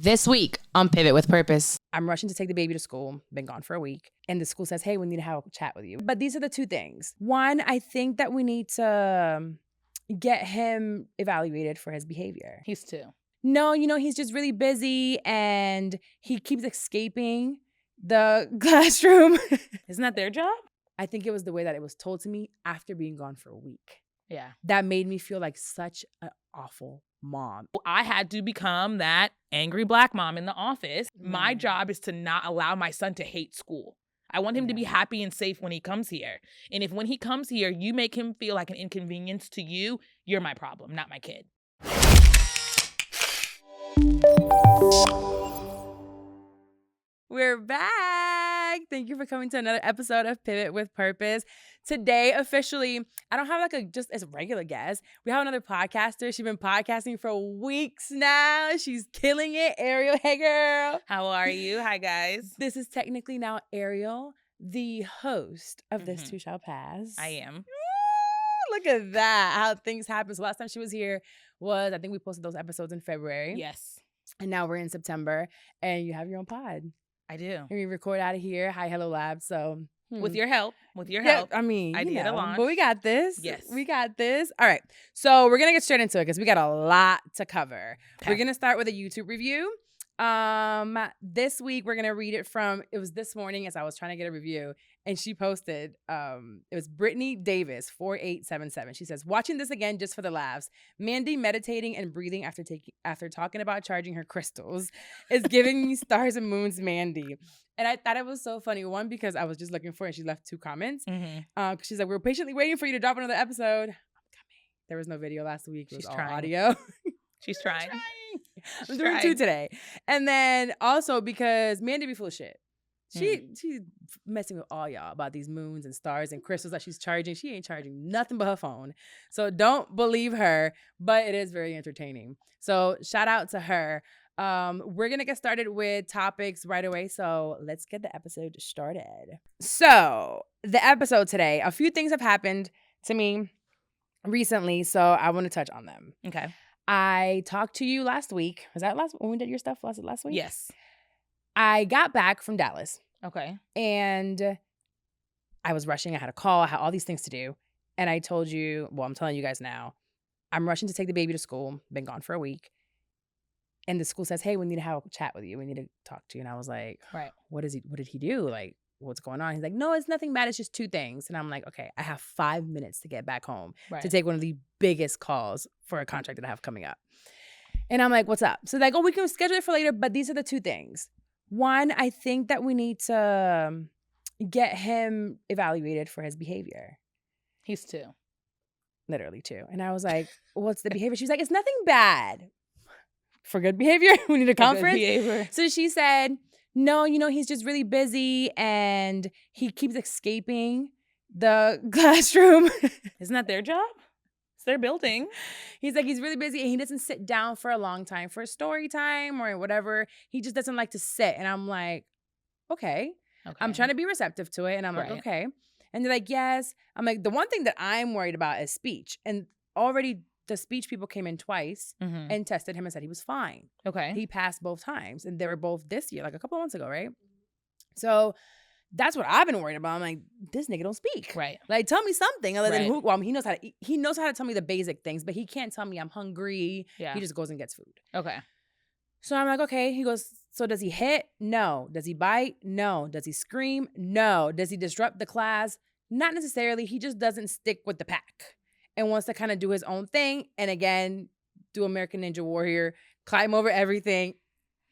This week on Pivot with Purpose. I'm rushing to take the baby to school, been gone for a week, and the school says, hey, we need to have a chat with you. But these are the two things. One, I think that we need to get him evaluated for his behavior. He's 2. No, he's just really busy and he keeps escaping the classroom. Isn't that their job? I think it was the way that it was told to me after being gone for a week. Yeah. That made me feel like such an awful mom. I had to become that angry Black mom in the office. My job is to not allow my son to hate school. I want him to be happy and safe when he comes here. And if when he comes here, you make him feel like an inconvenience to you, you're my problem, not my kid. We're back. Thank you for coming to another episode of Pivot with Purpose. Today, officially, I don't have just as a regular guest. We have another podcaster. She's been podcasting for weeks now. She's killing it. Ariel, hey girl. How are you? Hi, guys. This is technically now Ariel, the host of This Too Shall Pass. I am. Woo, look at that, how things happen. So last time she was here was, I think we posted those episodes in February. Yes. And now we're in September, and you have your own pod. I do. We record out of here. Hi, Hello Lab. So with your help. I mean, I did a launch. But we got this. Yes. We got this. All right. So we're going to get straight into it because we got a lot to cover. Okay. We're going to start with a YouTube review. This week, we're going to read it from, it was this morning as I was trying to get a review, and she posted, it was Brittany Davis, 4877. She says, watching this again just for the laughs. Mandy meditating and breathing after talking about charging her crystals is giving me stars and moons Mandy. And I thought it was so funny. One, because I was just looking for it, and she left 2 comments. She's like, we're patiently waiting for you to drop another episode. I'm coming. There was no video last week. It was all audio. She's trying. I'm doing 2 today. And then also because Mandy be full of shit. She's messing with all y'all about these moons and stars and crystals that she's charging. She ain't charging nothing but her phone. So don't believe her, but it is very entertaining. So shout out to her. We're going to get started with topics right away. So let's get the episode started. So the episode today, a few things have happened to me recently. So I want to touch on them. Okay. I talked to you last week. Was that when we did your stuff? Was it last week? Yes. I got back from Dallas. Okay. And I was rushing. I had a call. I had all these things to do. And I told you, well, I'm telling you guys now, I'm rushing to take the baby to school. Been gone for a week. And the school says, hey, we need to have a chat with you. We need to talk to you. And I was like, right. What did he do? Like, what's going on? He's like, no, it's nothing bad. It's just 2 things. And I'm like, okay, I have 5 minutes to get back home to take one of the biggest calls for a contract that I have coming up. And I'm like, what's up? So like, oh, we can schedule it for later. But these are the 2 things. One, I think that we need to get him evaluated for his behavior. He's 2. Literally 2. And I was like, what's the behavior? She's like, it's nothing bad. For good behavior? We need a conference? So she said, no, he's just really busy and he keeps escaping the classroom. Isn't that their job? It's their building. He's like, he's really busy and he doesn't sit down for a long time for story time or whatever. He just doesn't like to sit. And I'm like, okay. I'm trying to be receptive to it. And I'm like, okay. And they're like, yes. I'm like, the one thing that I'm worried about is speech. And already the speech people came in twice and tested him and said he was fine. Okay. He passed both times. And they were both this year, like a couple of months ago, right? So that's what I've been worried about. I'm like, this nigga don't speak. Right. Like, tell me something other than who. Well, he knows how to eat. He knows how to tell me the basic things, but he can't tell me I'm hungry. Yeah. He just goes and gets food. Okay. So I'm like, okay. He goes, so does he hit? No. Does he bite? No. Does he scream? No. Does he disrupt the class? Not necessarily. He just doesn't stick with the pack and wants to kind of do his own thing. And again, do American Ninja Warrior, climb over everything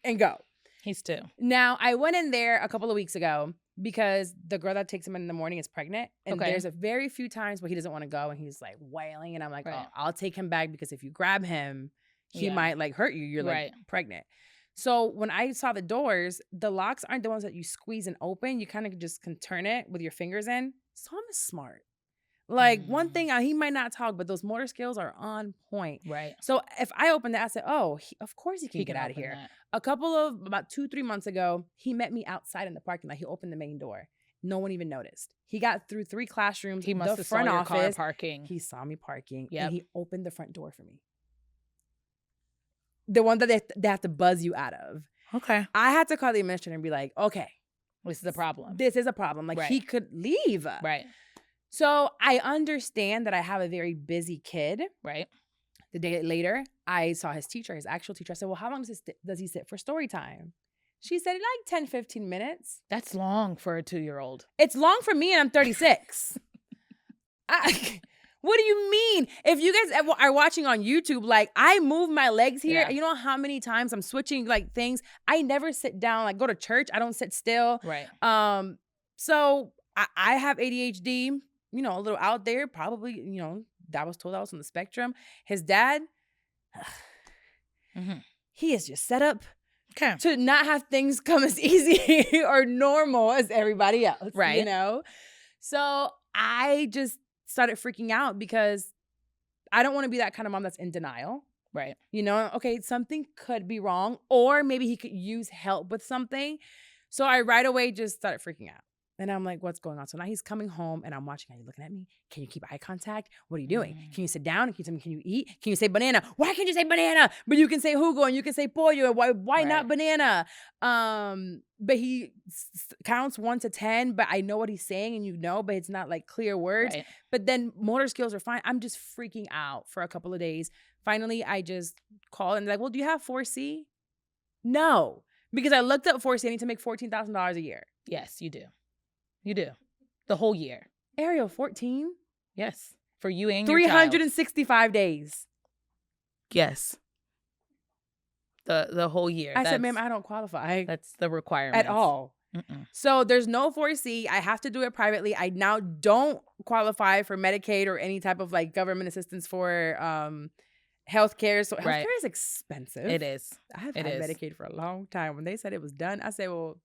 and go. He's 2. Now, I went in there a couple of weeks ago because the girl that takes him in the morning is pregnant. And there's a very few times where he doesn't want to go and he's like wailing. And I'm like, oh, I'll take him back because if you grab him, he might like hurt you. You're like pregnant. So when I saw the doors, the locks aren't the ones that you squeeze and open. You kind of just can turn it with your fingers in. So I'm smart. Like one thing, he might not talk, but those motor skills are on point. Right. So if I opened that, I said, oh, of course he can get out of here. About 2-3 months ago, he met me outside in the parking lot. He opened the main door. No one even noticed. He got through 3 classrooms. He must have saw your car parking. He saw me parking and he opened the front door for me. the one that they have to buzz you out of. Okay. I had to call the administrator and be like, okay, This is a problem. this is a problem. Like, he could leave. Right. So I understand that I have a very busy kid. Right. The day later, I saw his teacher, his actual teacher. I said, well, how long does he sit for story time? She said, like 10, 15 minutes. That's long for a 2-year-old. It's long for me and I'm 36. What do you mean? If you guys are watching on YouTube, like, I move my legs here. Yeah. You know how many times I'm switching like things? I never sit down. Like, go to church, I don't sit still. Right. So I have ADHD, you know, a little out there. Probably, you know, I was told I was on the spectrum. His dad, he is just set up to not have things come as easy or normal as everybody else. Right. You know? So I just started freaking out because I don't want to be that kind of mom that's in denial. Right. You know, okay, something could be wrong, or maybe he could use help with something. So I right away just started freaking out. And I'm like, what's going on? So now he's coming home and I'm watching. Are you looking at me? Can you keep eye contact? What are you doing? Can you sit down? Can you tell me, can you eat? Can you say banana? Why can't you say banana? But you can say jugo and you can say pollo. Why not banana? But he counts 1 to 10, but I know what he's saying and you know, but it's not like clear words. Right. But then motor skills are fine. I'm just freaking out for a couple of days. Finally, I just called and they're like, well, do you have 4C? No, because I looked up 4C. I need to make $14,000 a year. Yes, you do. You do. The whole year. Ariel, 14? Yes. For you and your child. 365 days. Yes. The whole year. I said, ma'am, I don't qualify. That's the requirement. At all. Mm-mm. So there's no 4C. I have to do it privately. I now don't qualify for Medicaid or any type of like government assistance for healthcare. So healthcare is expensive. It is. I have had Medicaid for a long time. When they said it was done, I said, well,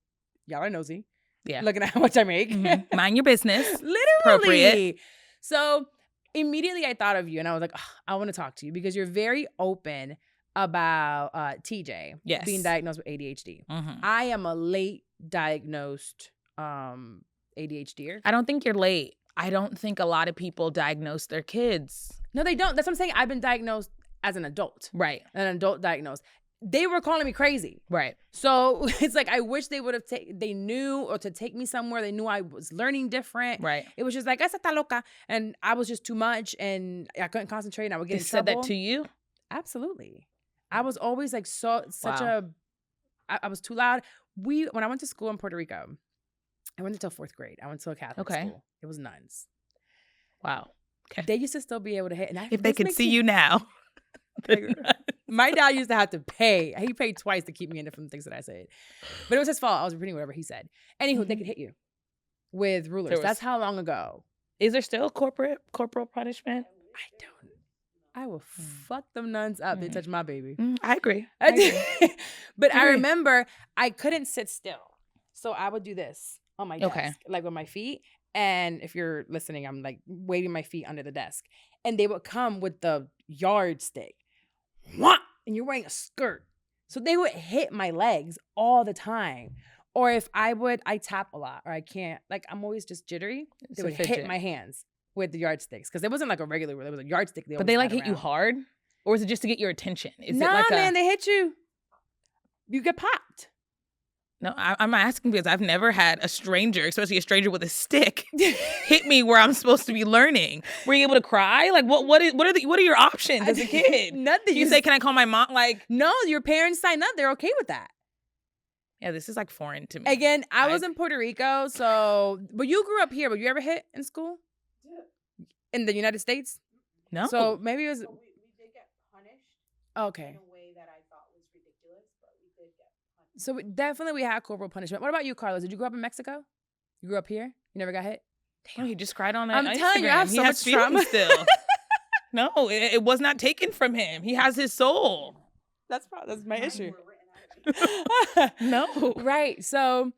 y'all are nosy. Yeah. Looking at how much I make. Mm-hmm. Mind your business. Literally. Appropriate. So immediately I thought of you and I was like, oh, I want to talk to you because you're very open about TJ being diagnosed with ADHD. I am a late diagnosed ADHDer. I don't think you're late. I don't think a lot of people diagnose their kids. No, they don't. That's what I'm saying. I've been diagnosed as an adult. Right. An adult diagnosed. They were calling me crazy. Right. So it's like, I wish they would have they knew, or to take me somewhere. They knew I was learning different. Right. It was just like, esa está loca. And I was just too much and I couldn't concentrate and I would get in trouble. They said that to you? Absolutely. I was always like I was too loud. When I went to school in Puerto Rico, I went until 4th grade. I went to a Catholic school. It was nuns. Wow. Okay. They used to still be able to hit. And if they could see you now. My dad used to have to pay. He paid twice to keep me in from the things that I said. But it was his fault. I was repeating whatever he said. Anywho, they could hit you with rulers. That's how long ago. Is there still corporal punishment? I don't. I will fuck them nuns up. They touch my baby. I agree. But I remember I couldn't sit still. So I would do this on my desk, like with my feet. And if you're listening, I'm like waving my feet under the desk. And they would come with the yardstick. Wah! And you're wearing a skirt. So they would hit my legs all the time. Or if I tap a lot or I can't, like I'm always just jittery. They would hit my hands with the yardsticks. Because it wasn't like a regular, it was a yardstick. But they like hit you hard? Or is it just to get your attention? Man, they hit you. You get popped. No, I'm asking because I've never had a stranger, especially a stranger with a stick, hit me where I'm supposed to be learning. Were you able to cry? Like, what are your options as a kid? Nothing. You say, can I call my mom? Like, no, your parents sign up. They're okay with that. Yeah, this is like foreign to me. Again, I was in Puerto Rico, but you grew up here. But you ever hit in school? Yeah. In the United States? No. So maybe it was. We did get punished. Okay. In a way that I thought was ridiculous, but we did get punished. So definitely we had corporal punishment. What about you, Carlos? Did you grow up in Mexico? You grew up here? You never got hit? Damn, he just cried on it. I'm telling you, I have so much trauma still. No, it was not taken from him. He has his soul. That's my issue. No. Right. So,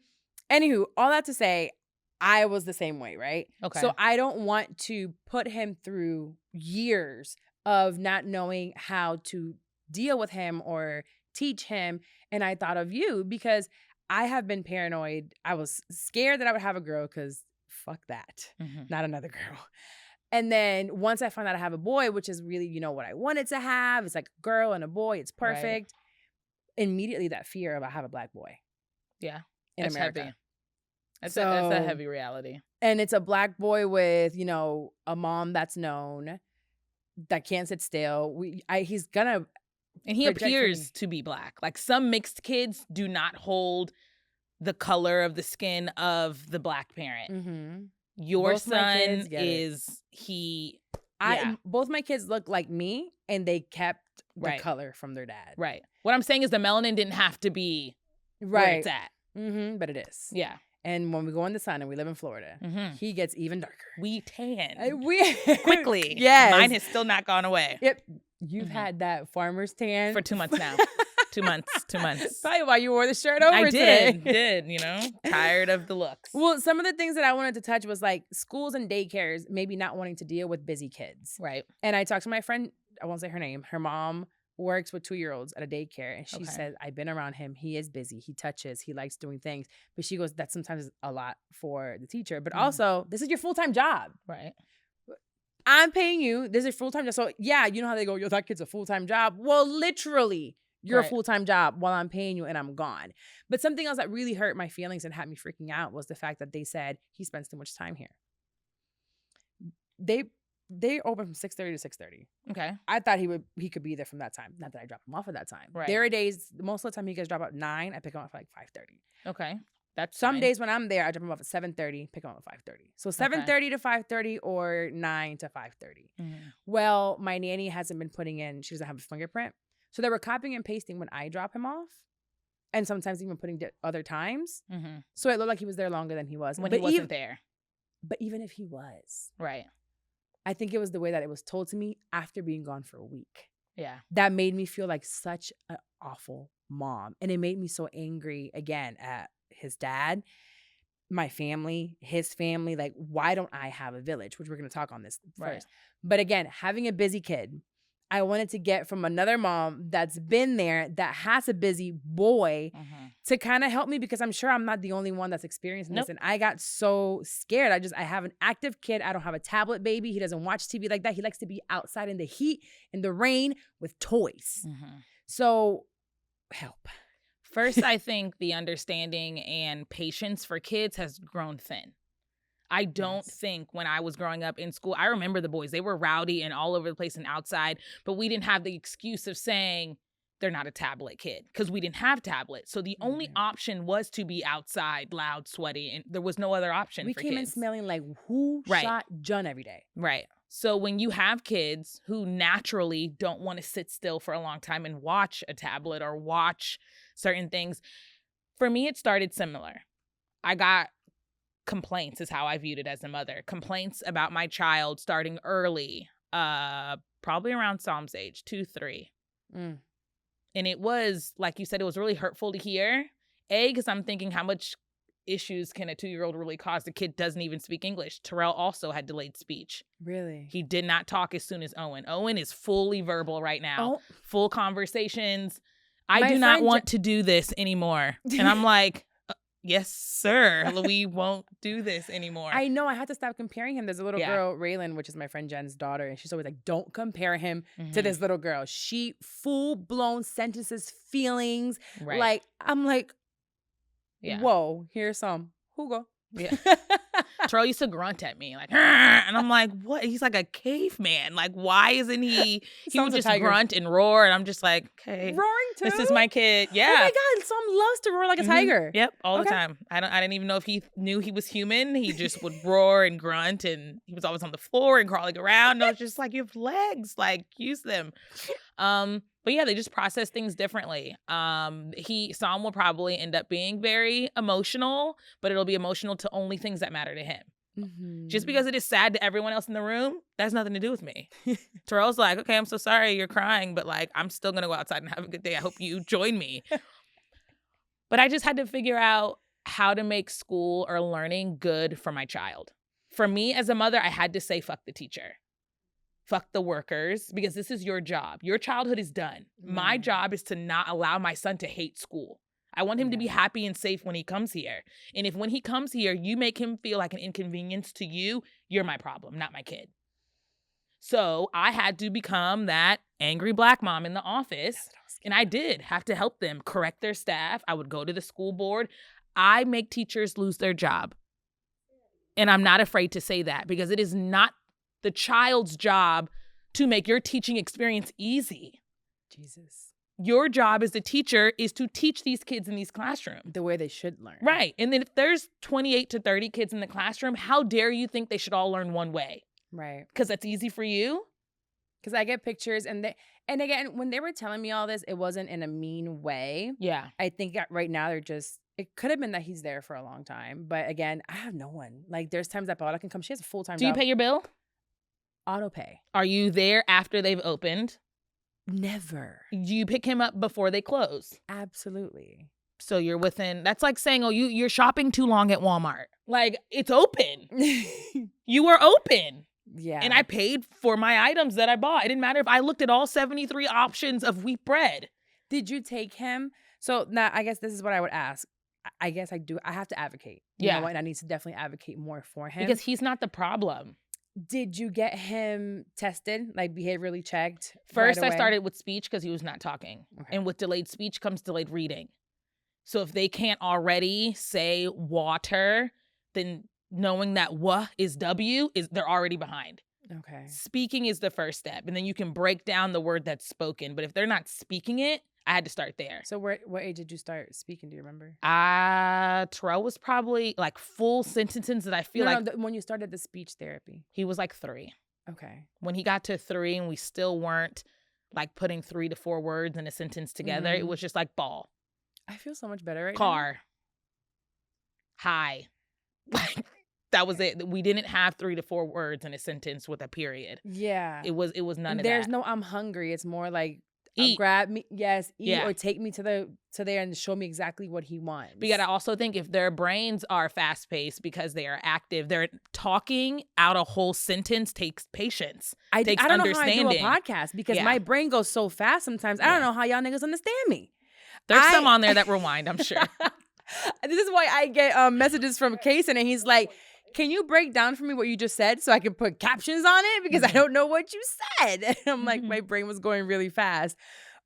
anywho, all that to say, I was the same way, right? Okay. So I don't want to put him through years of not knowing how to deal with him or teach him. And I thought of you because I have been paranoid. I was scared that I would have a girl because fuck that. Not another girl. And then once I found out I have a boy, which is really, what I wanted to have, it's like a girl and a boy, it's Right. perfect. Immediately that fear of I have a black boy Yeah. in That's America. heavy. That's So, a heavy reality. and it's a black boy with, a mom that's known, that can't sit still. He's gonna And he project for appears me. to be black. Like some mixed kids do not hold the color of the skin of the black parent. Mm-hmm. Your Both my kids son get it. is yeah. Both my kids look like me, and they kept the Right. color from their dad. Right. What I'm saying is the melanin didn't have to be where Right. it's at. Mm-hmm. But it is. Yeah. And when we go in the sun and we live in Florida, Mhm. he gets even darker. We tan Quickly. quickly. Yes. Mine has still not gone away Yep. You've Mhm. had that farmer's tan for 2 months now. 2 months. 2 months. Probably why you wore the shirt over I today. did, tired of the looks. Well, some of the things that I wanted to touch was like schools and daycares maybe not wanting to deal with busy kids. Right. And I talked to my friend, I won't say her name, her mom works with 2-year-olds at a daycare. And she Okay. said, I've been around him. He is busy. He touches. He likes doing things. But she goes, that sometimes is a lot for the teacher. But Mhm. also, this is your full-time job. Right. I'm paying you. This is a full-time job. So yeah, you know how they go, yo, that kid's a full-time job. Well, literally, you're Right. a full-time job while I'm paying you and I'm gone. But something else that really hurt my feelings and had me freaking out was the fact that they said he spends too much time here. They open from 6:30 to 6:30. Okay. I thought he could be there from that time. Not that I drop him off at that time. Right. There are days, most of the time he gets dropped at 9. I pick him up at like 5:30. Okay. That's Some fine. days when I'm there, I drop him off at 7:30, pick him up at 5:30. So 7:30 to 5:30 or 9 to 5:30. Mhm. Well, my nanny hasn't been putting in, she doesn't have a fingerprint. So they were copying and pasting when I drop him off. And sometimes even putting other times. Mhm. So it looked like he was there longer than he was. When but he wasn't there. But even if he was, Right. I think it was the way that it was told to me after being gone for a week. Yeah. That made me feel like such an awful mom. And it made me so angry again at his dad, my family, his family. Like, why don't I have a village? Which we're going to talk on this Right. first. But again, having a busy kid, I wanted to get from another mom that's been there, that has a busy boy, Mhm. to kind of help me, because I'm sure I'm not the only one that's experiencing Nope. this. And I got so scared. I have an active kid. I don't have a tablet baby. He doesn't watch TV like that. He likes to be outside in the heat, in the rain, with toys. Mhm. So help. First, I think the understanding and patience for kids has grown thin. I don't Yes. think when I was growing up in school, I remember the boys, they were rowdy and all over the place and outside, but we didn't have the excuse of saying they're not a tablet kid because we didn't have tablets. So the only Mhm. option was to be outside, loud, sweaty, and there was no other option We for came in kids. smelling like who Right. shot John every day. Right. So when you have kids who naturally don't want to sit still for a long time and watch a tablet or watch certain things, for me, it started similar. I got complaints is how I viewed it as a mother. Complaints about my child starting early, probably around Psalm's age, 2, 3. Mm. And it was, like you said, it was really hurtful to hear. Because I'm thinking, how much issues can a 2-year-old really cause? The kid doesn't even speak English. Terrell also had delayed speech. Really? He did not talk as soon as Owen. Owen is fully verbal right now. Oh. Full conversations. I My do not friend want to do this anymore. And I'm like, yes, sir. We won't do this anymore. I know. I had to stop comparing him. There's a little Yeah. girl, Raylan, which is my friend Jen's daughter, and she's always like, don't compare him to Mhm. this little girl. She full-blown sentences, feelings. Right. Like, I'm like, Yeah. whoa, here's some. Hugo. Yeah. Terrell used to grunt at me like, and I'm like, what? He's like a caveman. Like, why isn't he? He would Sounds a just tiger. grunt and roar, and I'm just like, okay, Roaring too? this is my kid. Oh Yeah. my God, Sam loves to roar like a Mhm. tiger. Yep, all Okay. the time. I didn't even know if he knew he was human. He just would roar and grunt, and he was always on the floor and crawling around. And I was just like, you have legs, like use them. But yeah, they just process things differently. Sam will probably end up being very emotional, but it'll be emotional to only things that matter to him. Mhm. Just because it is sad to everyone else in the room, that's nothing to do with me. Terrell's like, okay, I'm so sorry you're crying, but like, I'm still gonna go outside and have a good day. I hope you join me. But I just had to figure out how to make school or learning good for my child. For me as a mother, I had to say, fuck the teacher. Fuck the workers, because this is your job. Your childhood is done. My Right. job is to not allow my son to hate school. I want him to be Yeah. happy and safe when he comes here. And if when he comes here, you make him feel like an inconvenience to you, you're my problem, not my kid. So I had to become that angry Black mom in the office. And I did have to help them correct their staff. I would go to the school board. I make teachers lose their job. And I'm not afraid to say that because it is not the child's job to make your teaching experience easy. Jesus. Your job as a teacher is to teach these kids in these classrooms. The way they should learn. Right. And then if there's 28 to 30 kids in the classroom, how dare you think they should all learn one way? Right. Because that's easy for you? Because I get pictures and again, when they were telling me all this, it wasn't in a mean way. Yeah. I think right now it could have been that he's there for a long time. But again, I have no one. Like there's times that Paola can come. She has a full-time Do job. you pay your bill? Auto pay. Are you there after they've opened? Never. Do you pick him up before they close? Absolutely. So you're within, that's like saying, oh, you're shopping too long at Walmart. Like, it's open. You were open. Yeah. And I paid for my items that I bought. It didn't matter if I looked at all 73 options of wheat bread. Did you take him? So now I guess this is what I would ask. I guess I do. I have to advocate. You know what? And I need to definitely advocate more for him. Because he's not the problem. Did you get him tested, like behaviorally checked? First, right I away? started with speech because he was not talking. Okay. And with delayed speech comes delayed reading. So if they can't already say water, then knowing that "wa" is W, they're already behind. Okay. Speaking is the first step. And then you can break down the word that's spoken. But if they're not speaking it, I had to start there. So what age did you start speaking? Do you remember? Terrell was probably like full sentences that I feel when you started the speech therapy. he was like 3. Okay. When he got to 3 and we still weren't like putting 3 to 4 words in a sentence together, it was just like ball, I feel so much better right car, hi. Like that was it. We didn't have 3 to 4 words in a sentence with a period. now. Yeah. It was none And of there's that. no I'm hungry. It's more like Eat. grab me, yes, eat Yeah. or take me to there and show me exactly what he wants. But you gotta also think if their brains are fast paced because they are active, they're talking out a whole sentence takes patience. I takes don't know how I do a understanding. podcast because Yeah. my brain goes so fast sometimes. I don't know how y'all niggas understand me. There's some on there that rewind, I'm sure. This is why I get messages from Kason and he's like, can you break down for me what you just said so I can put captions on it? Because I don't know what you said. And I'm like, my brain was going really fast.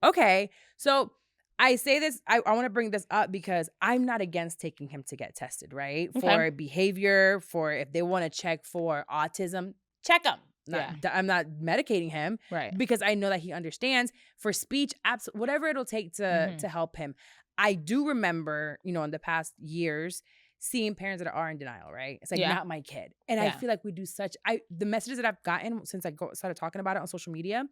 Okay. So I say this, I want to bring this up because I'm not against taking him to get tested, right? Okay. For behavior, for if they want to check for autism, check him. I'm not medicating him. Right. Because I know that he understands. For speech, whatever it'll take to help him. I do remember, in the past years, seeing parents that are in denial, right? It's like, not my kid. And I feel like we do the messages that I've gotten since I started talking about it on social media,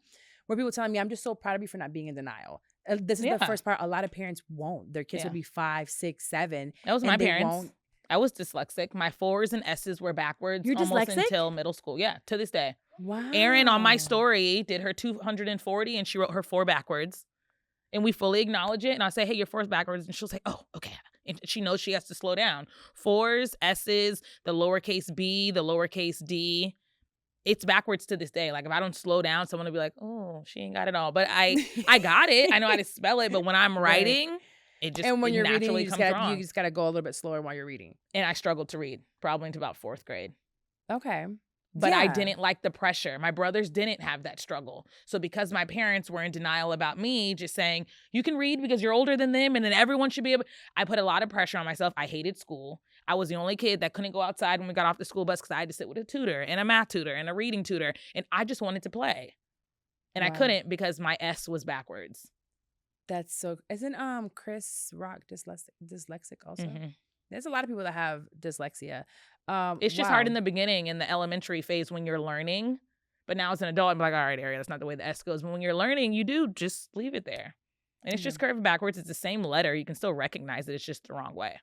where people telling me, I'm just so proud of you for not being in denial. This is the first part. A lot of parents won't. Their kids will be 5, 6, 7. That was my parents. Won't. I was dyslexic. My 4s and S's were backwards You're almost dyslexic? until middle school. Yeah, to this day. Wow. Erin on my story did her 240 and she wrote her 4 backwards. And we fully acknowledge it. And I'll say, hey, your 4's backwards. And she'll say, oh, okay. And she knows she has to slow down. 4s, S's, the lowercase b, the lowercase d. It's backwards to this day. Like if I don't slow down, someone will be like, oh, she ain't got it all. But I got it. I know how to spell it. But when I'm writing, it just and when you're reading, naturally comes wrong. you just gotta go a little bit slower while you're reading. And I struggled to read probably into about 4th grade. Okay. But I didn't like the pressure. My brothers didn't have that struggle. So because my parents were in denial about me, just saying, you can read because you're older than them and then everyone should be able, I put a lot of pressure on myself. I hated school. I was the only kid that couldn't go outside when we got off the school bus because I had to sit with a tutor and a math tutor and a reading tutor. And I just wanted to play. And I couldn't because my S was backwards. That's so, isn't Chris Rock dyslexic also? Mm-hmm. There's a lot of people that have dyslexia. It's just hard in the beginning, in the elementary phase when you're learning. But now as an adult, I'm like, all right, Ariel, that's not the way the S goes. But when you're learning, you do just leave it there. And it's just curved backwards. It's the same letter. You can still recognize it. It's just the wrong way.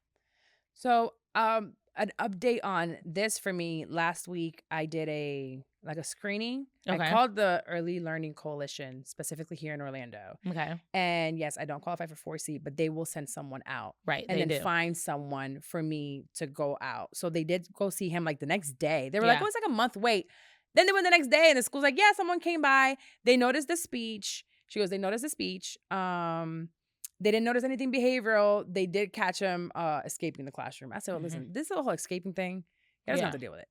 So an update on this for me. Last week, I did a screening. Okay. I called the Early Learning Coalition, specifically here in Orlando. Okay. And yes, I don't qualify for 4C, but they will send someone out. Right. And they then do. find someone for me to go out. So they did go see him like the next day. They were like, oh, it's like a month wait. Then they went the next day and the school's like, yeah, someone came by. They noticed the speech. She goes, they noticed the speech. They didn't notice anything behavioral. They did catch him escaping the classroom. I said, well, listen, this is a whole escaping thing. He doesn't have to deal with it.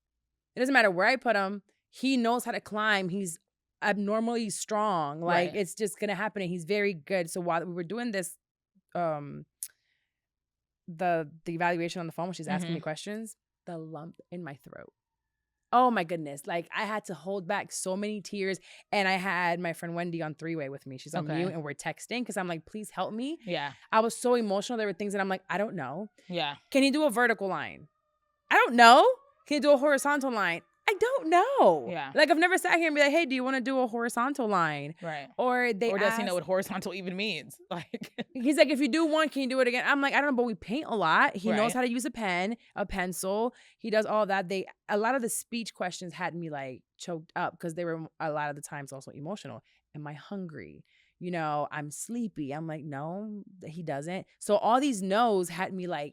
It doesn't matter where I put him. he knows how to climb. He's abnormally strong. Like Right. it's just gonna happen. And he's very good. So while we were doing this, the evaluation on the phone when she's asking me questions, the lump in my throat. Oh my goodness. Like I had to hold back so many tears. And I had my friend Wendy on three-way with me. She's on mute and we're texting because I'm like, please help me. Yeah. I was so emotional. There were things that I'm like, I don't know. Yeah. Can you do a vertical line? I don't know. Can you do a horizontal line? I don't know. Yeah. Like I've never sat here and be like, hey, do you want to do a horizontal line? Right. Or does he know what horizontal even means? Like he's like, if you do one, can you do it again? I'm like, I don't know, but we paint a lot. He knows Right. how to use a pen, a pencil. He does all that. A lot of the speech questions had me like choked up because they were a lot of the times also emotional. Am I hungry? You know, I'm sleepy. I'm like, no, he doesn't. So all these no's had me like,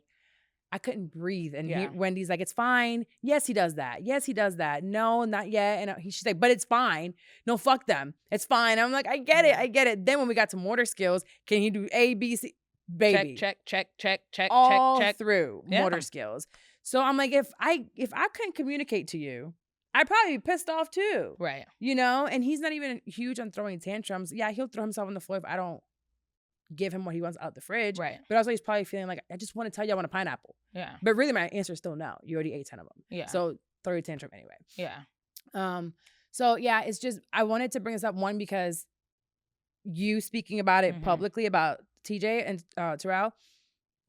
I couldn't breathe. And Wendy's like, it's fine. Yes, he does that. Yes, he does that. No, not yet. And she's like, but it's fine. No, fuck them. It's fine. I'm like, I get it. I get it. Then when we got to motor skills, can he do A, B, C? Baby. check. All check. through motor skills. So I'm like, if I couldn't communicate to you, I'd probably be pissed off too. Right. You know? And he's not even huge on throwing tantrums. Yeah, he'll throw himself on the floor if I don't give him what he wants out the fridge. Right. But also he's probably feeling like, I just want to tell you I want a pineapple. Yeah. But really my answer is still no. You already ate 10 of them. Yeah. So throw your tantrum anyway. Yeah. So yeah, it's just, I wanted to bring this up, one, because you speaking about it publicly about TJ and Terrell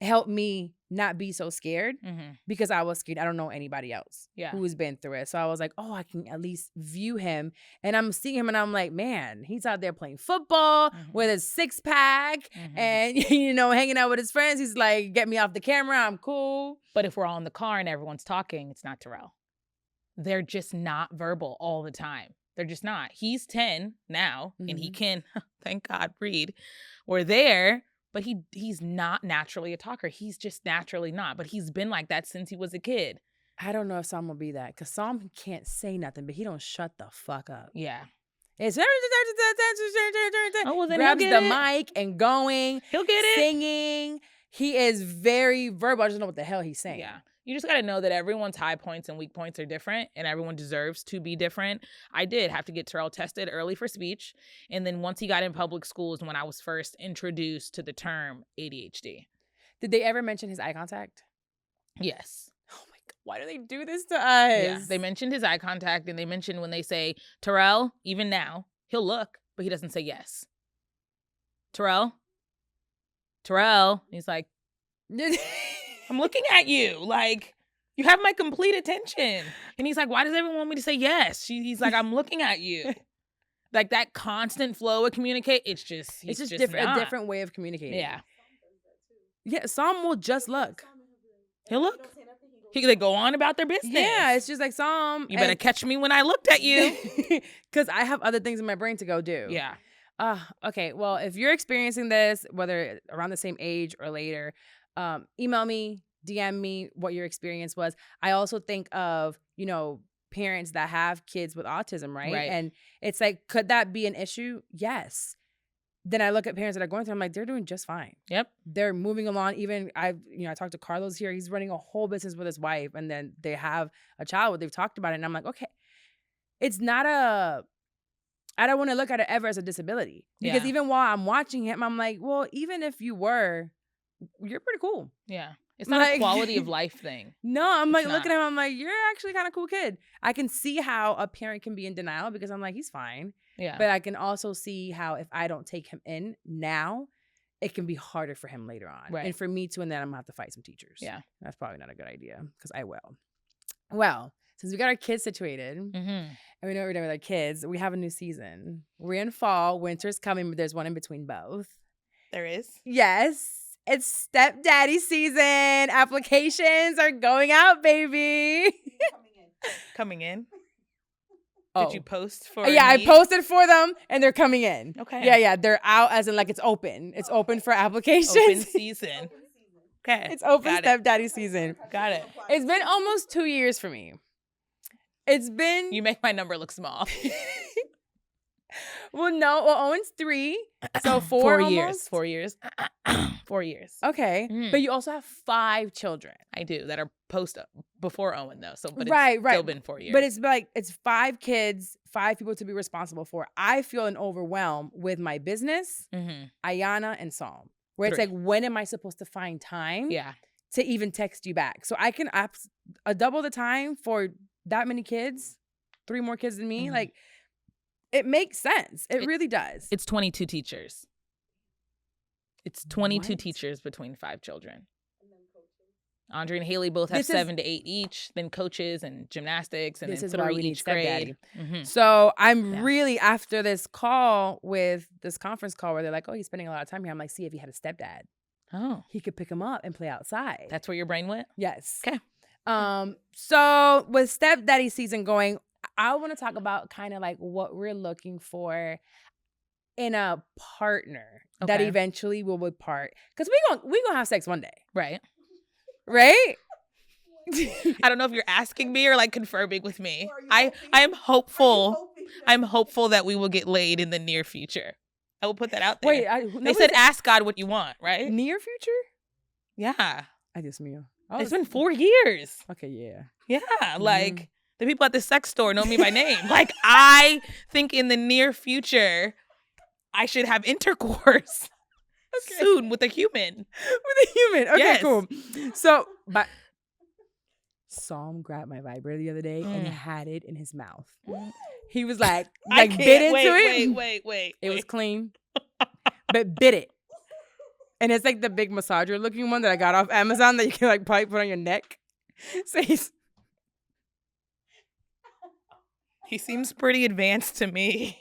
helped me not be so scared because I was scared. I don't know anybody else who's been through it. So I was like, oh, I can at least view him. And I'm seeing him and I'm like, man, he's out there playing football with his six-pack and, you know, hanging out with his friends. He's like, get me off the camera. I'm cool. But if we're all in the car and everyone's talking, it's not Terrell. They're just not verbal all the time. They're just not. He's 10 now and he can, thank God, read. We're there. But he's not naturally a talker. He's just naturally not. But he's been like that since he was a kid. I don't know if Sam will be that. Because Sam can't say nothing, but he don't shut the fuck up. Yeah. It's Oh, well, then grabs he'll the get it. mic and going. He'll get it. Singing. He is very verbal. I just don't know what the hell he's saying. Yeah. You just got to know that everyone's high points and weak points are different and everyone deserves to be different. I did have to get Terrell tested early for speech. And then once he got in public schools, when I was first introduced to the term ADHD. Did they ever mention his eye contact? Yes. Oh my God. Why do they do this to us? Yeah. They mentioned his eye contact and they mentioned when they say, Terrell, even now, he'll look, but he doesn't say yes. Terrell. He's like, I'm looking at you. Like, you have my complete attention. And he's like, why does everyone want me to say yes? He's like, I'm looking at you. Like that constant flow of communicate, it's just different, not. a different way of communicating. Yeah. Yeah, Sam will just look. He'll look. They go on about their business. Yeah, it's just like Sam. You better catch me when I looked at you. Because I have other things in my brain to go do. Yeah. Okay, well, if you're experiencing this, whether around the same age or later, email me, DM me what your experience was. I also think of, you know, parents that have kids with autism, right? And it's like, could that be an issue? Yes. Then I look at parents that are going through, I'm like, they're doing just fine. Yep. They're moving along. Even I talked to Carlos here. He's running a whole business with his wife, and then they have a child. They've talked about it, and I'm like, okay, it's not I don't want to look at it ever as a disability. Because even while I'm watching him, I'm like, well, even if you were, you're pretty cool. Yeah. It's not a quality of life thing. No, I'm like, looking at him, I'm like, you're actually kind of cool kid. I can see how a parent can be in denial because I'm like, he's fine. Yeah. But I can also see how if I don't take him in now, it can be harder for him later on. Right. And for me too, and then I'm going to have to fight some teachers. Yeah. That's probably not a good idea because I will. Well, since we got our kids situated and we know what we're doing with our kids, we have a new season. We're in fall. Winter's coming, but there's one in between both. There is? Yes. It's Stepdaddy season. Applications are going out, baby. Coming in? Oh. Did you post for Yeah, I posted for them and they're coming in. Okay. Yeah. They're out as in like it's open. It's open for applications. Open season. Okay. It's open Got Stepdaddy season. Got it. It's been almost 2 years for me. It's been... You make my number look small. Well, Owen's 3. So 4 almost? 4 years. 4 years. Okay. But you also have 5 children. I do that are before Owen though. So, but Right, it's right. still been 4 years. But it's like, it's 5 kids, 5 people to be responsible for. I feel an overwhelm with my business, Ayana, and Psalm. Where it's 3. like, when am I supposed to find time Yeah. to even text you back? So I can double the time for that many kids, 3 more kids than me. Like, it makes sense. It really does. It's 22 teachers. It's 22 What? teachers between 5 children. Andre and Haley both have 7 to 8 each, then coaches and gymnastics, and This then is why 3 we need each grade. Stepdaddy. So I'm Yeah. really, after this call with this conference call where they're like, oh, he's spending a lot of time here. I'm like, see, if he had a stepdad, Oh, he could pick him up and play outside. that's where your brain went? Yes. Okay. So with Stepdaddy season going, I want to talk about kind of like what we're looking for in a partner that Okay. eventually will part. Because we gonna have sex one day, Right. right? I don't know if you're asking me or like confirming with me. Or are you I hoping? am hopeful. Hoping that- I'm hopeful that we will get laid in the near future. I will put that out there. Wait, they said ask God what you want, right? near future? Yeah. I just mean. It's been 4 years. Okay, yeah. Yeah. Like the people at the sex store know me by name. Like I think in the near future, I should have intercourse soon with a human. With a human. Okay, Yes. cool. So, but Psalm grabbed my vibrator the other day and Mm. had it in his mouth. He was like I bit can't. into it. Wait. It was clean, but bit it. And it's like the big massager looking one that I got off Amazon that you can like probably put on your neck. So He seems pretty advanced to me.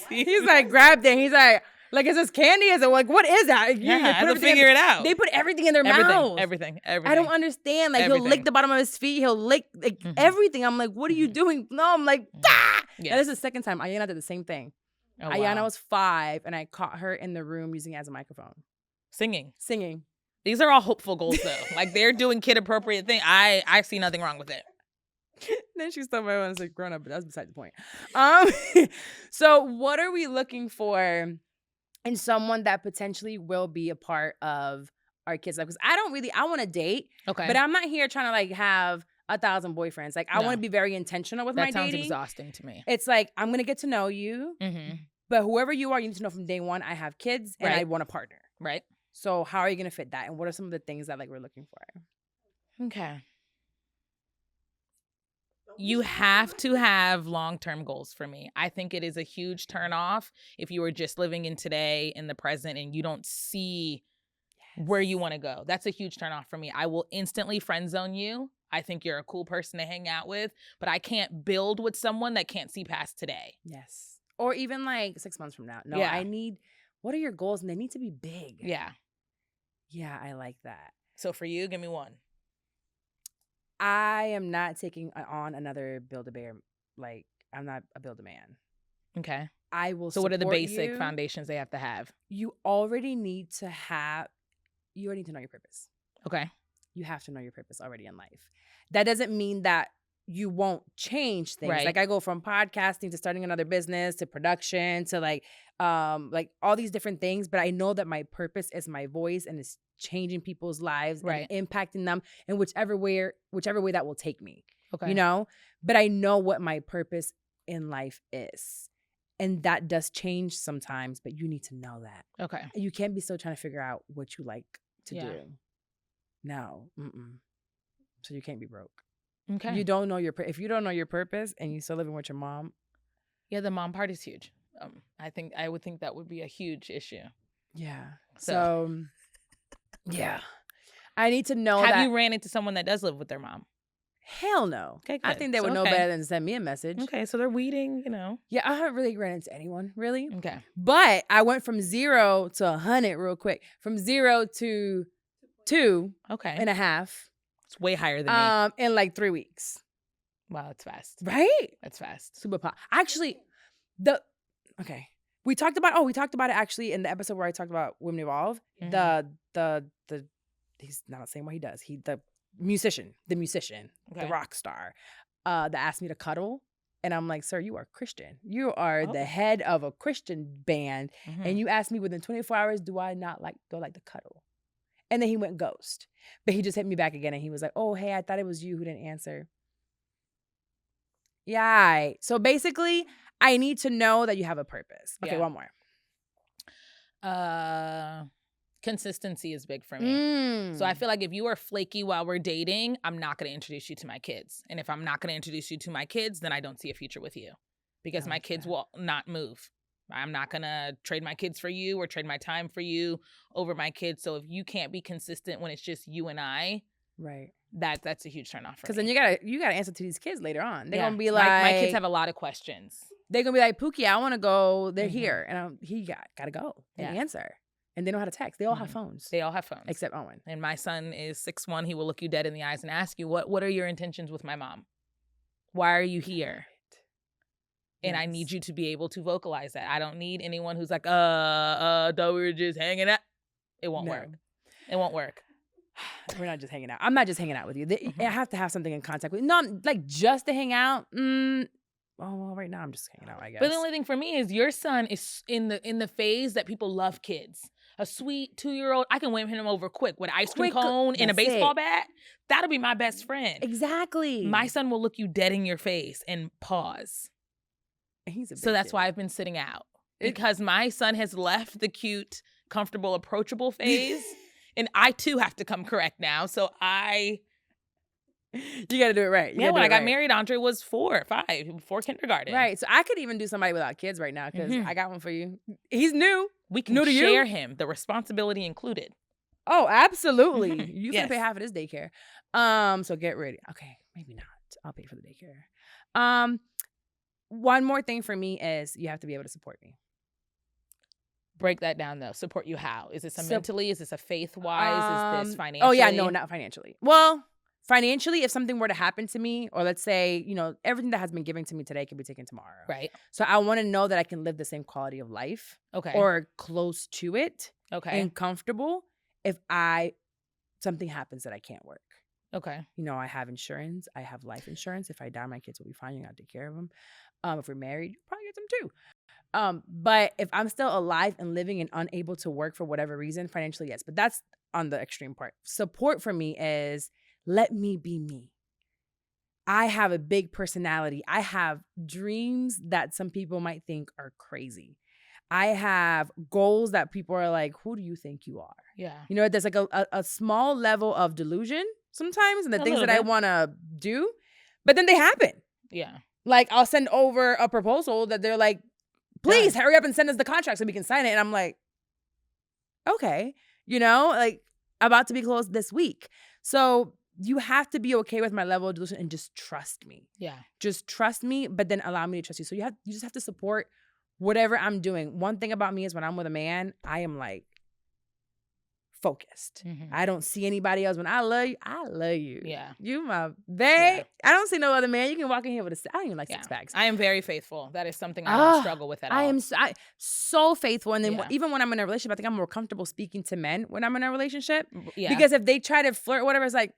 he's like grabbed it. And he's like is this candy? Is it like, what is that? Yeah, I have to everything figure it out. They put everything in their Everything, mouth. everything. I don't understand. Like he'll lick Everything. the bottom of his feet. He'll lick like everything. I'm like, what are you doing? No, I'm like, ah. Yes. And this is the second time. Ayana did the same thing. Oh, Ayana wow. was 5 and I caught her in the room using it as a microphone. Singing. These These are all hopeful goals, though. Like they're doing kid appropriate thing. I see nothing wrong with it. Then she stole my one as a grown up, but that's beside the point. So what are we looking for in someone that potentially will be a part of our kids' life? Because I want to date, Okay. but I'm not here trying to like have 1,000 boyfriends. Like I No. want to be very intentional with my that sounds dating. exhausting to me. It's like I'm gonna get to know you, Mm-hmm. but whoever you are, you need to know from day one. I have kids and I Right. want a partner. Right. So how are you gonna fit that? And what are some of the things that like we're looking for? Okay. You have to have long-term goals for me. I think it is a huge turnoff if you are just living in today, in the present, and you don't see where you want to go. That's a huge turnoff for me. I will instantly friend zone you. I think you're a cool person to hang out with, but I can't build with someone that can't see past today. Yes. Or even like 6 months from now. No, Yeah. what are your goals? And they need to be big. Yeah. Yeah, I like that. So for you, give me one. I am not taking on another Build-A-Bear. Like, I'm not a Build-A-Man. Okay. I will So what are the support basic you. foundations they have to have? You already need to know your purpose. Okay. You have to know your purpose already in life. That doesn't mean that you won't change things. Right. Like I go from podcasting to starting another business to production to like all these different things. But I know that my purpose is my voice and it's changing people's lives Right. and impacting them in whichever way that will take me. Okay. You know? But I know what my purpose in life is. And that does change sometimes, but you need to know that. Okay. You can't be still trying to figure out what you like to Yeah. do. No. Mm-mm. So you can't be broke. Okay. You don't know if you don't know your purpose and you still living with your mom. Yeah, the mom part is huge. I would think that would be a huge issue. Yeah. So- So yeah. I need to know Have that. you ran into someone that does live with their mom? Hell no. Okay, I good. think they So, would know okay. better than to send me a message. Okay, so they're weeding, you know. Yeah, I haven't really ran into anyone, really. Okay. But I went from 0 to 100 real quick. From 0 to 2.5 Okay. It's way higher than me. in like 3 weeks. Wow, that's fast. Right? That's fast. Super pop. Actually, we talked about it actually in the episode where I talked about Women Evolve. Mhm. The he's not saying what he does. The musician, the Okay. rock star, that asked me to cuddle. And I'm like, sir, you are Christian. You are Oh. the head of a Christian band. Mhm. And you asked me within 24 hours, do I like to cuddle? And then he went ghost. But he just hit me back again and he was like, oh, hey, I thought it was you who didn't answer. Yeah. So basically, I need to know that you have a purpose. Okay, Yeah. one more. Consistency is big for me. So I feel like if you are flaky while we're dating, I'm not going to introduce you to my kids. And if I'm not going to introduce you to my kids, then I don't see a future with you because my kids will not move. I'm not going to trade my kids for you or trade my time for you over my kids. So if you can't be consistent when it's just you and I, right, that's a huge turn off for me. Because then you gotta answer to these kids later on. They're gonna be like, my kids have a lot of questions. They're gonna be like, Pookie, I want to go. They're here, and he gotta go and answer. And they know how to text. They all have phones. They all have phones. Except Owen. And my son is 6'1". He will look you dead in the eyes and ask you, what are your intentions with my mom? Why are you here? And I need you to be able to vocalize that. I don't need anyone who's like, thought we were just hanging out. It won't work. It won't work. We're not just hanging out. I'm not just hanging out with you. I have to have something in contact with you. Not like just to hang out. Oh, well, right now I'm just hanging out, I guess. But the only thing for me is your son is in the phase that people love kids. A sweet 2-year-old, I can win him over quick with an ice cream cone and a baseball bat. That'll be my best friend. Exactly. My son will look you dead in your face and pause. So that's why I've been sitting out. Because my son has left the cute, comfortable, approachable phase. And I too have to come correct now. So you got to do it right. When I got married, Andre was 4 or 5, before kindergarten. Right. So I could even do somebody without kids right now because I got one for you. He's new. We can share him, the responsibility included. Oh, absolutely. You can pay half of this daycare. So get ready. Okay, maybe not. I'll pay for the daycare. One more thing for me is you have to be able to support me. Break that down though. Support you how? Is this mentally? Is this a faith-wise? Is this financially? Oh yeah, no, not financially. Well, financially, if something were to happen to me, or let's say, everything that has been given to me today can be taken tomorrow. Right. So I want to know that I can live the same quality of life. Okay. Or close to it. Okay. And comfortable if something happens that I can't work. Okay. I have insurance. I have life insurance. If I die, my kids will be fine. You got to take care of them. If we're married, you probably get them too. But if I'm still alive and living and unable to work for whatever reason, financially, yes. But that's on the extreme part. Support for me is let me be me. I have a big personality. I have dreams that some people might think are crazy. I have goals that people are like, who do you think you are? Yeah. There's like a small level of delusion sometimes in the things that I want to do, but then they happen. Yeah. Like I'll send over a proposal that they're like, please hurry up and send us the contract so we can sign it. And I'm like, okay, like about to be closed this week. So you have to be okay with my level of delusion and just trust me. Yeah. Just trust me, but then allow me to trust you. So you just have to support whatever I'm doing. One thing about me is when I'm with a man, I am like focused. I don't see anybody else. When I love you. Yeah. You my babe. Yeah. I don't see no other man. You can walk in here with I don't even like 6 packs. I am very faithful. That is something I don't struggle with at all. I am so faithful. And then even when I'm in a relationship, I think I'm more comfortable speaking to men when I'm in a relationship. Yeah. Because if they try to flirt or whatever, it's like,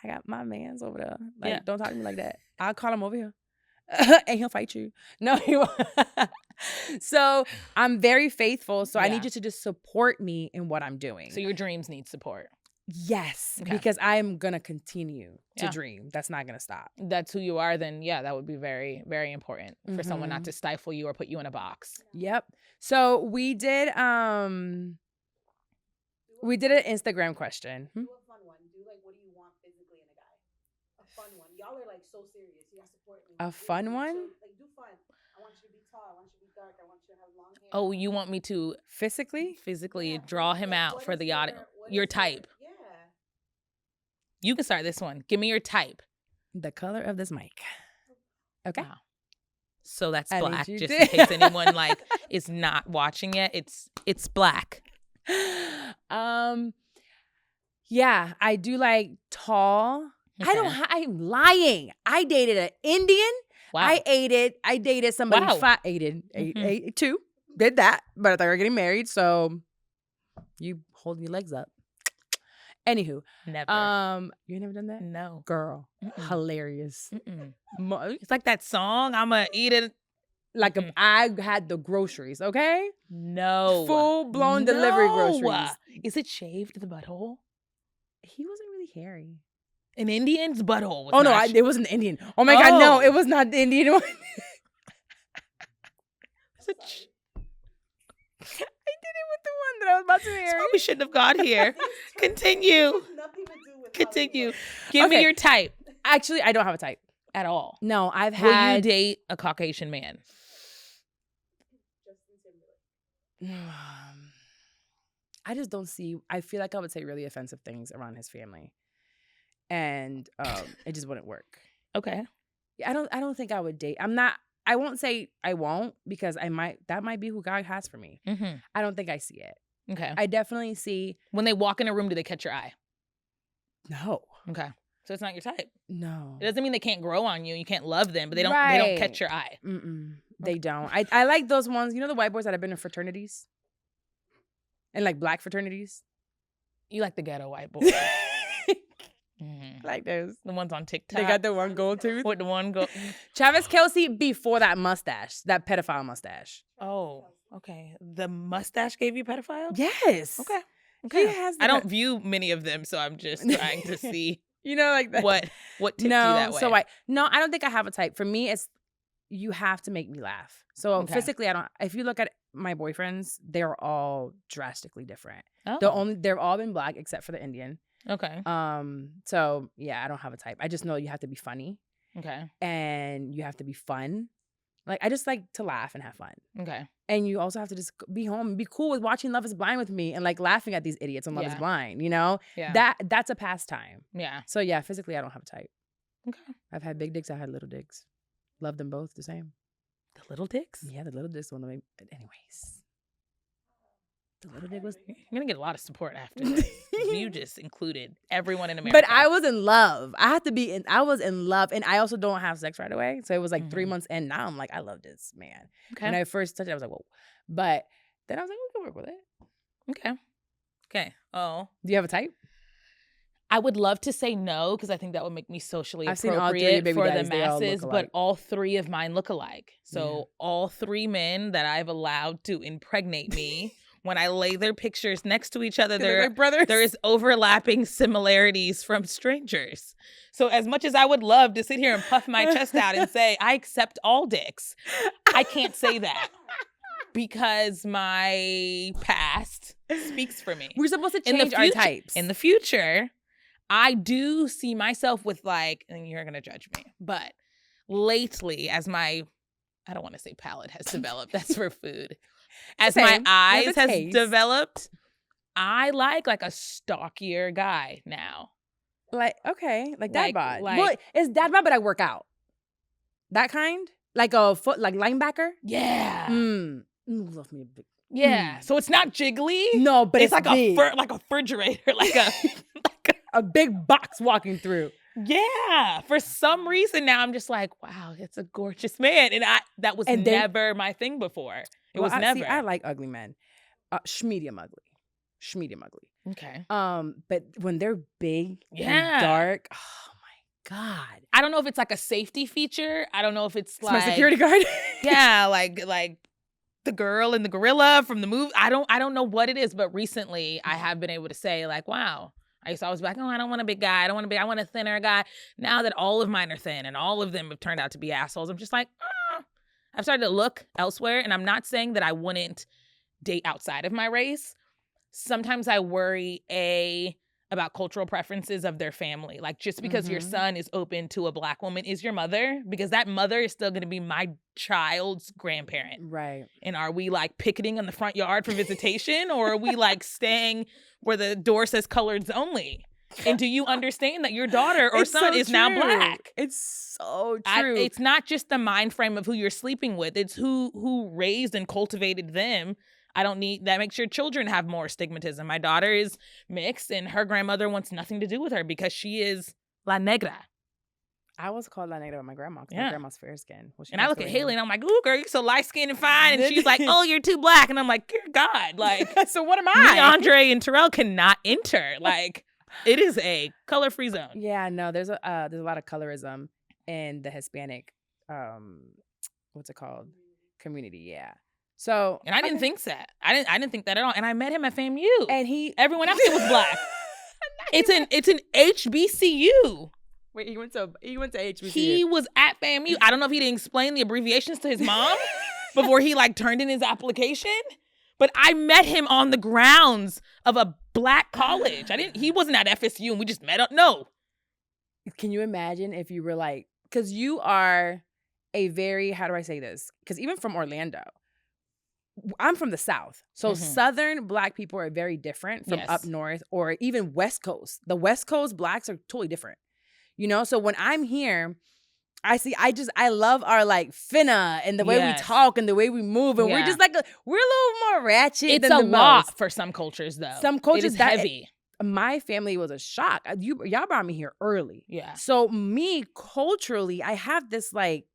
I got my mans over there. Like, don't talk to me like that. I'll call him over here. And he'll fight you. No, he won't. So I'm very faithful. So I need you to just support me in what I'm doing. So your dreams need support. Yes, because I'm going to continue to dream. That's not going to stop. That's who you are. Then, that would be very, very important for someone not to stifle you or put you in a box. Yep. So we did an Instagram question. Do a fun one. Do like, what do you want physically in a guy? A fun one. Y'all are like so serious. You gotta support me. A fun one? Like, do fun. I want you to be tall. I want you to be dark. I want you to have long hair. Oh, you want me to physically draw him out for the audience? Your type. Yeah. You can start this one. Give me your type. The color of this mic. Okay. Wow. So that's black, just in case anyone is not watching it. It's black. Yeah, I do like tall. Okay. I'm lying. I dated an Indian. Wow. I dated somebody. Ate 2. Did that, but I thought we were getting married. So you hold your legs up. Anywho, never. You never done that? No, girl. Hilarious. It's like that song. I'ma eat it. Like I had the groceries. Okay. No. Full blown delivery groceries. Is it shaved the butthole? He wasn't really hairy. An Indian's butthole was Oh no, not it wasn't the Indian. Oh my god, no, Oh. it was not the Indian one. It's a ch- I did it with the one that I was about to That's marry. why we shouldn't have got here. Continue. Nothing to do with Continue. Hollywood. Give me Okay. your type Actually, I don't have a type. at all. No, I've Will you had. date a Caucasian man? Justin Timberlake. I just don't see. I feel like I would say really offensive things around his family, and it just wouldn't work. Okay. I don't think I would date. I'm not. I won't say I won't because I might. That might be who God has for me. Mm-hmm. I don't think I see it. Okay. I definitely see. When they walk in a room, do they catch your eye? No. Okay. So it's not your type. No. It doesn't mean they can't grow on you. You can't love them, but they don't. They don't Right. catch your eye. They don't. I like those ones. You know the white boys that have been in fraternities, and like black fraternities. You like the ghetto white boy. Mhm. Like those. The ones on TikTok. They got the one gold tooth. With the one go. Travis Kelce before that mustache, that pedophile mustache. Oh, okay. The mustache gave you pedophile? Yes. Okay. He Okay. has I the- don't view many of them, so I'm just trying to see You know, like that. what tipped you No, that way. so I don't think I have a type. For me, it's you have to make me laugh. So Okay. physically, I don't. If you look at my boyfriends, they're all drastically different. Oh, They've all been black except for the Indian. okay. So yeah, I don't have a type. I just know you have to be funny Okay. and you have to be fun. Like I just like to laugh and have fun. Okay. And you also have to just be home and be cool with watching Love is Blind with me and like laughing at these idiots on Love is Yeah. Blind, you know? Yeah. That's a pastime. Yeah. So yeah, physically I don't have a type. Okay. I've had big dicks, I had little dicks. Love them both the same. The little dicks? Yeah, the little dicks one of my anyways. The little dick was You're going to get a lot of support after this. You just included everyone in America. But I was in love. I was in love. And I also don't have sex right away. So it was like 3 Mhm. months in. Now I'm like, I love this man. Okay. When I first touched it, I was like, whoa. But then I was like, we can work with it. Okay. Okay. Oh. Do you have a type? I would love to say no because I think that would make me socially I've seen all three appropriate baby for the daddies, they all look masses, but alike. all three of mine look alike. So Yeah. all three men that I've allowed to impregnate me, when I lay their pictures next to each other, They're like brothers. there is overlapping similarities from strangers. So as much as I would love to sit here and puff my chest out and say, I accept all dicks, I can't say that because my past speaks for me. We're supposed to In the change our future- types. In the future, I do see myself with like, and you're going to judge me, but lately as I don't want to say palate has developed, that's for food. As Same. my You have eyes a has taste. developed, I like a stockier guy now. Like, okay, like dad Like- bod. like- Well, it's dad bod, but I work out. That kind? Like a foot, like linebacker? Yeah. Love me a big. Yeah. So it's not jiggly. No, but it's like big. like a refrigerator, like a a big box walking through. yeah. For some reason now I'm just like, wow, it's a gorgeous man. And that was And they- never my thing before. It was never. See, I like ugly men. Schmedium ugly. Schmedium ugly. Okay. But when they're big Yeah. and dark, oh my God. I don't know if it's like a safety feature. I don't know if it's It's like my security guard. yeah, like the girl and the gorilla from the movie. I don't know what it is, but recently I have been able to say like, wow. I used to always be like, oh, I don't want a big guy. I want a thinner guy. Now that all of mine are thin and all of them have turned out to be assholes, I'm just like, I've started to look elsewhere. And I'm not saying that I wouldn't date outside of my race. Sometimes I worry, about cultural preferences of their family. Like just because your Mhm. son is open to a black woman is your mother, because that mother is still going to be my child's grandparent. Right. And are we like picketing in the front yard for visitation, or are we like staying where the door says coloreds only? And do you understand that your daughter or It's son so is now true. black? It's so true. It's not just the mind frame of who you're sleeping with. It's who raised and cultivated them. I don't need that. Makes your children have more stigmatism. My daughter is mixed and her grandmother wants nothing to do with her because she is La Negra. I was called La Negra by my grandma because Yeah. my grandma's fair skin. Well, she And I passed look at away Haley now. and I'm like, ooh, girl, you're so light skinned and fine. And she's like, oh, you're too black. And I'm like, dear God, like, So what am me, I? Andre, and Terrell cannot enter. Like, it is a color-free zone. Yeah, no, there's a lot of colorism in the Hispanic, what's it called, community. Yeah. So And I didn't okay. think that. I didn't think that at all. And I met him at FAMU. And he Everyone else was black. It's an HBCU. Wait, he went to HBCU. He was at FAMU. I don't know if he didn't explain the abbreviations to his mom before he like turned in his application. But I met him on the grounds of a black college. He wasn't at FSU and we just met up. No. Can you imagine if you were like, because you are a very, how do I say this? Because even from Orlando, I'm from the South. So Southern Black people are very different from up north or even West Coast. The West Coast Blacks are totally different. You know, so when I'm here, I love our like finna and the way we talk and the way we move. And we're just like, we're a little more ratchet than the most. It's a lot for some cultures though. Some cultures it is heavy. My family was a shock. Y'all brought me here early. Yeah. So me, culturally, I have this like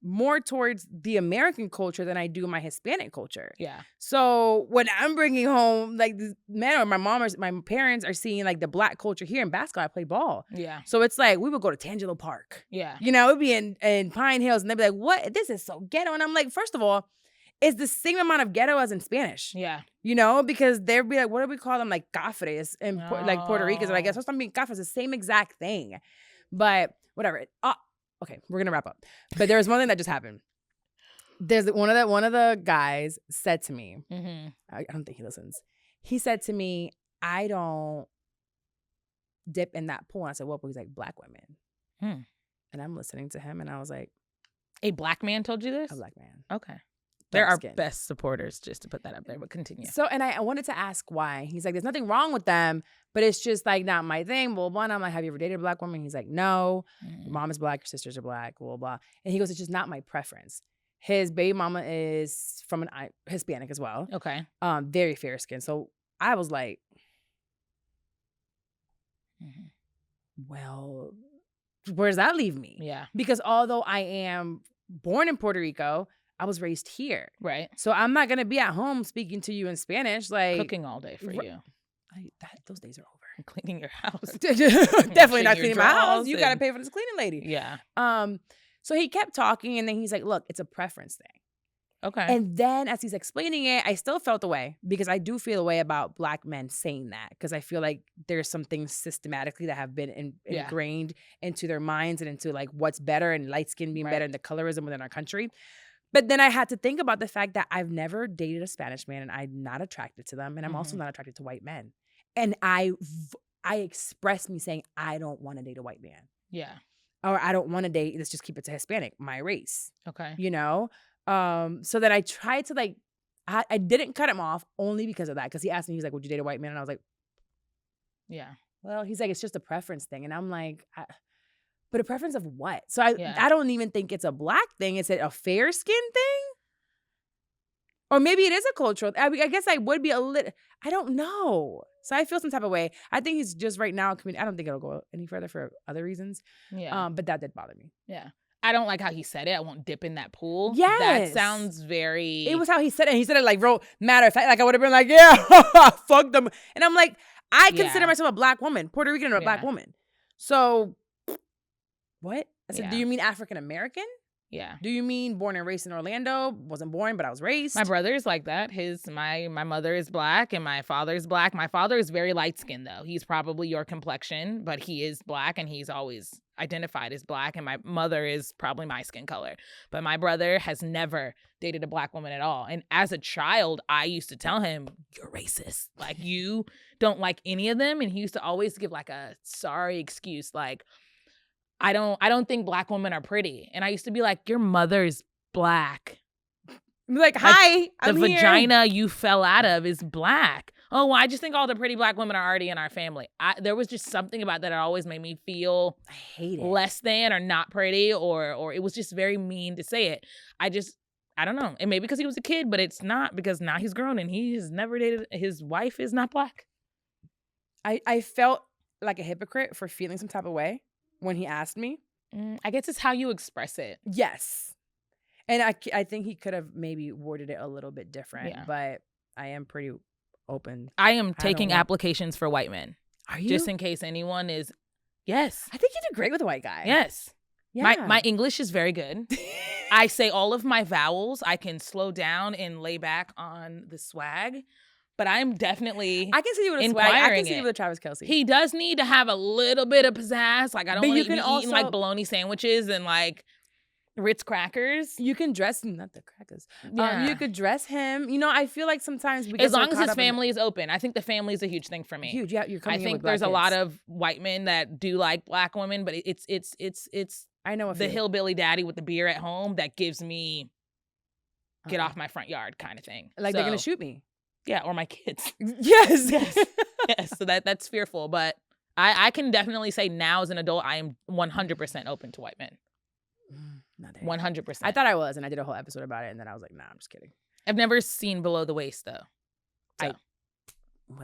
more towards the American culture than I do my Hispanic culture. Yeah. So when I'm bringing home like this man or my parents are seeing like the Black culture here in basketball, I play ball. Yeah. So it's like we would go to Tangelo Park. Yeah. You know, it'd be in Pine Hills and they'd be like, what? This is so ghetto. And I'm like, first of all, it's the same amount of ghetto as in Spanish. Yeah. You know, because they'd be like, what do we call them? Like cafres in like Puerto Ricans. And I guess what's something cafres, the same exact thing. But whatever. Okay, we're gonna wrap up. But there was one thing that just happened. There's one of the guys said to me, I don't think he listens. He said to me, I don't dip in that pool. And I said, well, he's like, Black women. And I'm listening to him and I was like, a Black man told you this? a Black man. Okay. They're our skin. best supporters, just to put that up there, but continue. So, and I wanted to ask why. He's like, there's nothing wrong with them, but it's just like not my thing, blah, blah. And I'm like, have you ever dated a Black woman? He's like, no. Your mom is Black, your sisters are Black, blah, blah. And he goes, it's just not my preference. His baby mama is from an Hispanic as well. Okay. Very fair skin. So I was like, well, where does that leave me? Yeah. Because although I am born in Puerto Rico, I was raised here. Right. So I'm not going to be at home speaking to you in Spanish. Like cooking all day for you. Those days are over. And cleaning your house. Definitely not cleaning my house. You got to pay for this cleaning lady. Yeah. So he kept talking and then he's like, look, it's a preference thing. Okay. And then as he's explaining it, I still felt the way because I do feel a way about Black men saying that because I feel like there's some things systematically that have been ingrained into their minds and into like what's better and light skin being better and the colorism within our country. But then I had to think about the fact that I've never dated a Spanish man and I'm not attracted to them. And I'm also not attracted to white men. And I expressed me saying, I don't want to date a white man. Yeah. Or I don't want to date, let's just keep it to Hispanic, my race. Okay. You know? So then I tried to like, I didn't cut him off only because of that. Because he asked me, he's like, would you date a white man? And I was like, yeah. Well, he's like, it's just a preference thing. And I'm like, but a preference of what? So I don't even think it's a Black thing. Is it a fair skin thing? Or maybe it is a cultural. I guess I would be a little, I don't know. So I feel some type of way. I think he's just right now, I don't think it'll go any further for other reasons. Yeah. But that did bother me. Yeah. I don't like how he said it. I won't dip in that pool. Yes. That sounds very. It was how he said it. He said it like real matter of fact. Like I would have been like, yeah, fuck them. And I'm like, I consider myself a Black woman, Puerto Rican or a Black woman. So what? I said, do you mean African American? Yeah. Do you mean born and raised in Orlando? Wasn't born, but I was raised. My brother is like that. My mother is Black and my father is Black. My father is very light skinned though. He's probably your complexion, but he is Black and he's always identified as Black. And my mother is probably my skin color. But my brother has never dated a Black woman at all. And as a child, I used to tell him, you're racist. Like you don't like any of them. And he used to always give like a sorry excuse, like, I don't think Black women are pretty. And I used to be like, your mother's Black. Like, hi, I'm the here. Vagina you fell out of is Black. Oh, well, I just think all the pretty Black women are already in our family. There was just something about that always made me feel I hate it. less than or not pretty or it was just very mean to say it. I don't know. And maybe because he was a kid, but it's not because now he's grown and he has never dated. His wife is not Black. I felt like a hypocrite for feeling some type of way when he asked me. I guess it's how you express it. Yes. And I think he could have maybe worded it a little bit different, but I am pretty open. I am taking applications for white men. Are you? Just in case anyone is. Yes. I think you did great with a white guy. Yes. Yeah. My English is very good. I say all of my vowels. I can slow down and lay back on the swag. but I'm definitely I can see you with a swag. I can inquiring see you it. with a Travis Kelce. He does need to have a little bit of pizzazz. Like I don't But want you to be can eating like also- bologna sandwiches and like Ritz crackers. You can dress not the crackers. Yeah. You could dress him. You know, I feel like sometimes we get As so long as caught his up in the- family is open. I think the family is a huge thing for me. huge. Yeah, you're I coming in think with black there's a lot kids. of white men that do like black women, but it's I know a the few. hillbilly daddy with the beer at home that gives me get Uh-uh. off my front yard kind of thing. Like they're gonna So, shoot me. Yeah, or my kids. Yes. Yes. Yes. So that's fearful, but I can definitely say now as an adult I am 100% open to white men. Not there. 100%. I thought I was, and I did a whole episode about it, and then I was like, nah, I'm just kidding. I've never seen below the waist though. Well,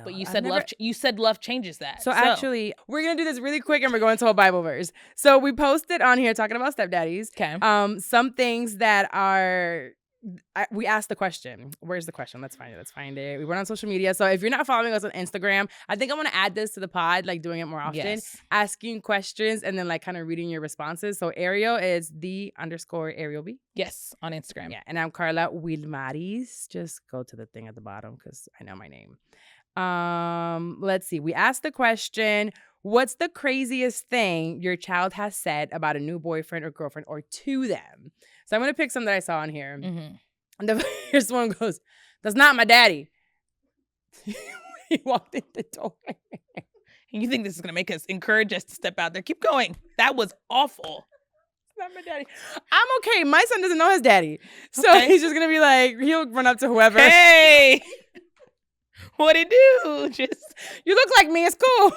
But you I've said never- love. You said love changes that. So actually, we're gonna do this really quick, and we're going to a Bible verse. So we posted on here talking about stepdaddies. okay. Some things that are. We asked the question. Where's the question? Let's find it. Let's find it. We went on social media. So if you're not following us on Instagram, I think I'm gonna add this to the pod, like doing it more often. Yes. Asking questions and then like kind of reading your responses. So Ariel is _Ariel B. Yes, on Instagram. Yeah, and I'm Carla Wilmaris. Just go to the thing at the bottom because I know my name. Let's see. We asked the question, what's the craziest thing your child has said about a new boyfriend or girlfriend or to them? So I'm going to pick some that I saw on here. Mm-hmm. And the first one goes, that's not my daddy. He walked in the door. And you think this is gonna make us encourage us to step out there? Keep going. That was awful. Not my daddy. I'm okay. My son doesn't know his daddy. So Okay. he's just going to be like, he'll run up to whoever. Hey, what it do? Just You look like me. It's cool.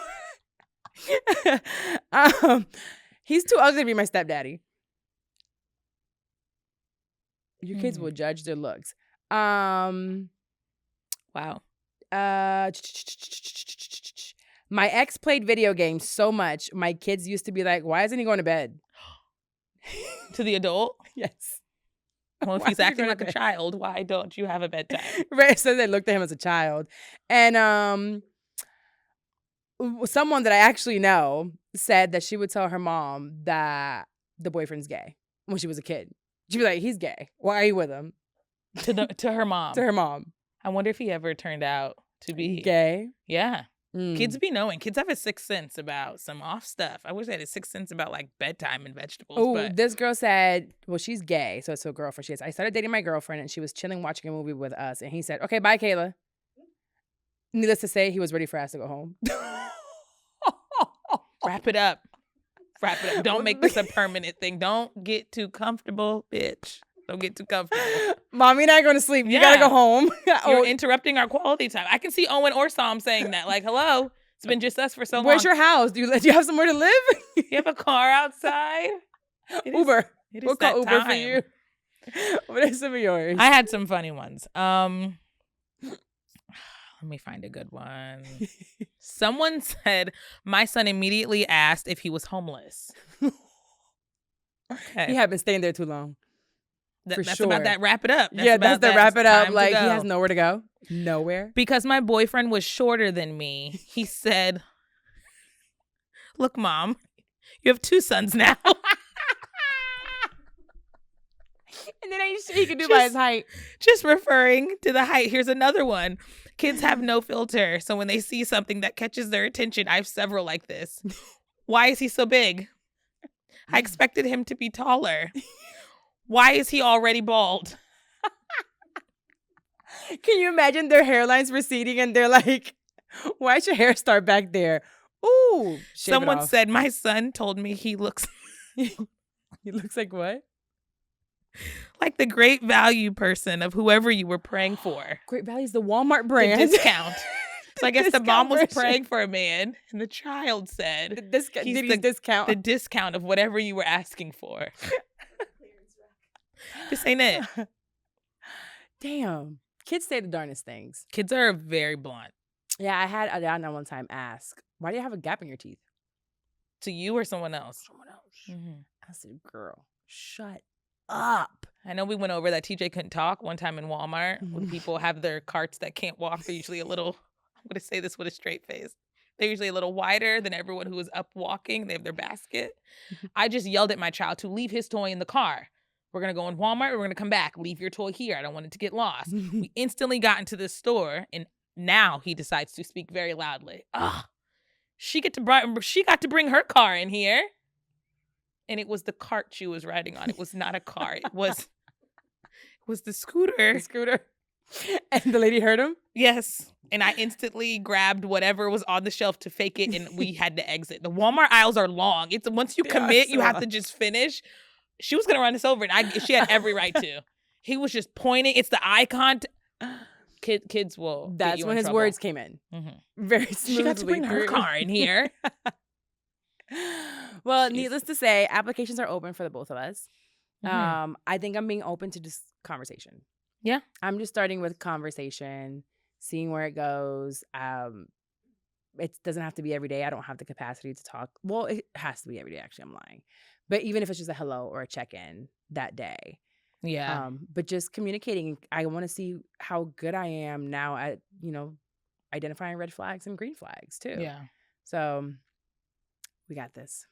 He's too ugly to be my stepdaddy. Your kids will judge their looks. wow. My ex played video games so much. My kids used to be like, "Why isn't he going to bed?" To the adult. Yes. Well, if Why he's is he acting going like to a bed? child, why don't you have a bedtime? Right. So they looked at him as a child, and someone that I actually know said that she would tell her mom that the boyfriend's gay when she was a kid. She'd be like, "He's gay. Why are you with him?" To her mom. To her mom. I wonder if he ever turned out to be Gay. Yeah. Mm. Kids be knowing. Kids have a sixth sense about some off stuff. I wish they had a sixth sense about like bedtime and vegetables. Oh, but this girl said, well, she's gay, so it's her girlfriend. She is. I started dating my girlfriend, and she was chilling watching a movie with us, and he said, "Okay, bye, Kayla." Needless to say, he was ready for us to go home. wrap it up. Wrap it up. Don't make this a permanent thing. Don't get too comfortable, bitch. Don't get too comfortable. Mommy and I are going to sleep. You gotta Yeah. go home. You're interrupting our quality time. I can see Owen or Sam saying that. Like, hello, it's been just us for so long. Where's your house? Do you have somewhere to live? You have a car outside? It is- Uber. It is We'll that call Uber for time. you. What are some of yours? I had some funny ones. Let me find a good one. Someone said, my son immediately asked if he was homeless. Okay. He had been staying there too long. for That's sure. about that. Wrap it up. That's about the that. wrap it up. Time to Like, he go. has nowhere to go. Nowhere. Because my boyfriend was shorter than me, he said, look, Mom, you have two sons now. And then he could do by his height. Just referring to the height. Here's another one. Kids have no filter. So when they see something that catches their attention, I have several like this. Why is he so big? I expected him to be taller. Why is he already bald? Can you imagine their hairlines receding and they're like, why'd your hair start back there? Ooh. shave it Someone off. said my son told me he looks He looks like what? like the great value person of whoever you were praying for. Great Value is the Walmart The brand. discount. So I guess the discount mom was version. praying for a man, and the child The said discount. He's Did he discount? the discount of whatever you were asking for. This ain't it. Damn. Kids say the darndest things. Kids are very blunt. Yeah, I had Adana one time ask, why do you have a gap in your teeth? To you or someone else? Someone else. Mhm. I said, girl, shut up. I know we went over that TJ couldn't talk one time in Walmart when people have their carts that can't walk. They're usually a little, I'm going to say this with a straight face. They're usually a little wider than everyone who is up walking. They have their basket. I just yelled at my child to leave his toy in the car. We're going to go in Walmart. We're going to come back. Leave your toy here. I don't want it to get lost. We instantly got into the store and now he decides to speak very loudly. She got to bring her car in here. And it was the cart she was riding on. It was not a car. It was the scooter. The scooter. And the lady heard him? Yes. And I instantly grabbed whatever was on the shelf to fake it, and we had to exit. The Walmart aisles are long. It's once you commit, you have to just finish. She was gonna run us over, and she had every right to. He was just pointing. It's the eye contact. Kids will. That's when his trouble. Words came in. Very smoothly. She got to bring her car in here. Well, needless to say, applications are open for the both of us. I think I'm being open to just conversation. Yeah. I'm just starting with conversation, seeing where it goes. It doesn't have to be every day. I don't have the capacity to talk. Well, it has to be every day, actually. I'm lying. But even if it's just a hello or a check-in that day. Yeah. But just communicating. I want to see how good I am now at, identifying red flags and green flags too. Yeah. So we got this.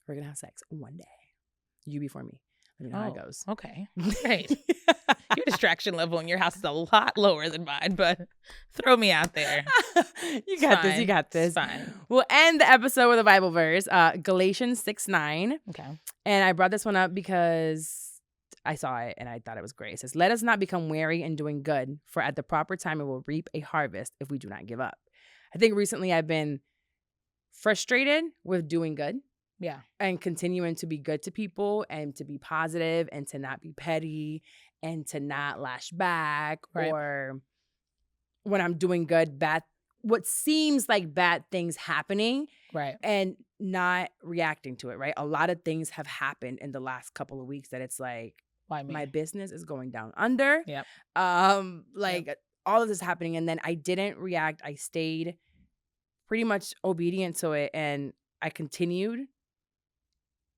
We're going to have sex one day. You before me. Let me know how it goes. Okay. Great. Your distraction level in your house is a lot lower than mine, but throw me out there. You got this. You got this. It's fine. We'll end the episode with a Bible verse, Galatians 6:9. Okay. And I brought this one up because I saw it and I thought it was great. It says, "Let us not become weary in doing good, for at the proper time we will reap a harvest if we do not give up." I think recently I've been frustrated with doing good. Yeah. And continuing to be good to people and to be positive and to not be petty and to not lash back, right. Or when I'm doing good, what seems like bad things happening, right, and not reacting to it, right? A lot of things have happened in the last couple of weeks that it's like, why me? My business is going down under. Yep. All of this happening, and then I didn't react. I stayed pretty much obedient to it, and I continued.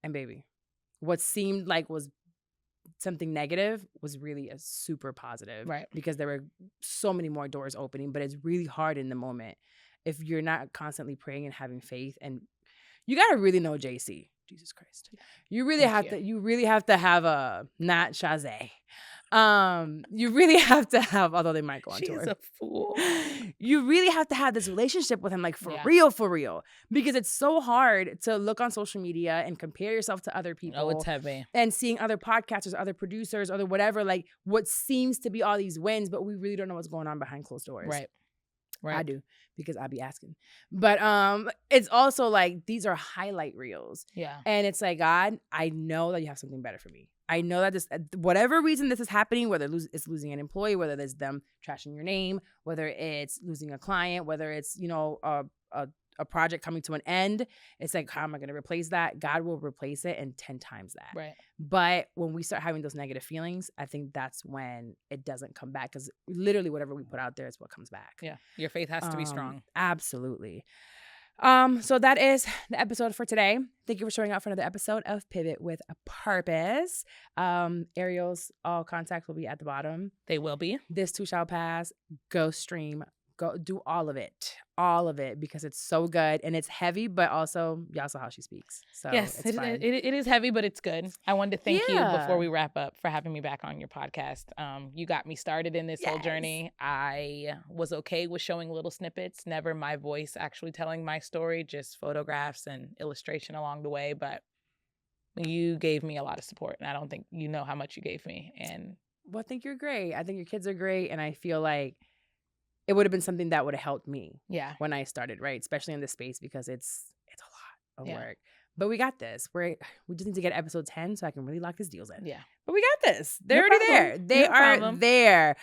And baby, what seemed like was something negative was really a super positive. Right. Because there were so many more doors opening, but it's really hard in the moment if you're not constantly praying and having faith. And you got to really know JC. Jesus Christ. You really have to have a, not Shazay. You really have to have, although they might go on tour. She's a fool. You really have to have this relationship with him, like for real. Because it's so hard to look on social media and compare yourself to other people. Oh, it's heavy. And seeing other podcasters, other producers, other whatever, like what seems to be all these wins, but we really don't know what's going on behind closed doors. Right. I do, because I be asking. But it's also like, these are highlight reels. Yeah. And it's like, God, I know that you have something better for me. I know that this, whatever reason this is happening, whether it's losing an employee, whether it's them trashing your name, whether it's losing a client, whether it's, a project coming to an end, it's like, how am I going to replace that? God will replace it in 10 times that. Right. But when we start having those negative feelings, I think that's when it doesn't come back, because literally whatever we put out there is what comes back. Yeah. Your faith has to be strong. Absolutely. So that is the episode for today. Thank you for showing up for another episode of Pivot with a Purpose. Ariel's all contacts will be at the bottom. They will be. This too shall pass. Go stream. Go do all of it, because it's so good and it's heavy, but also y'all saw how she speaks. So yes, it's fine. It is heavy, but it's good. I wanted to thank you before we wrap up for having me back on your podcast. You got me started in this whole journey. I was okay with showing little snippets, never my voice actually telling my story, just photographs and illustration along the way. But you gave me a lot of support, and I don't think you know how much you gave me. And well, I think you're great. I think your kids are great, and I feel like it would have been something that would have helped me when I started, right? Especially in this space, because it's a lot of work. But we got this. We just need to get episode 10 so I can really lock these deals in. Yeah. But we got this. They're already there. They are there.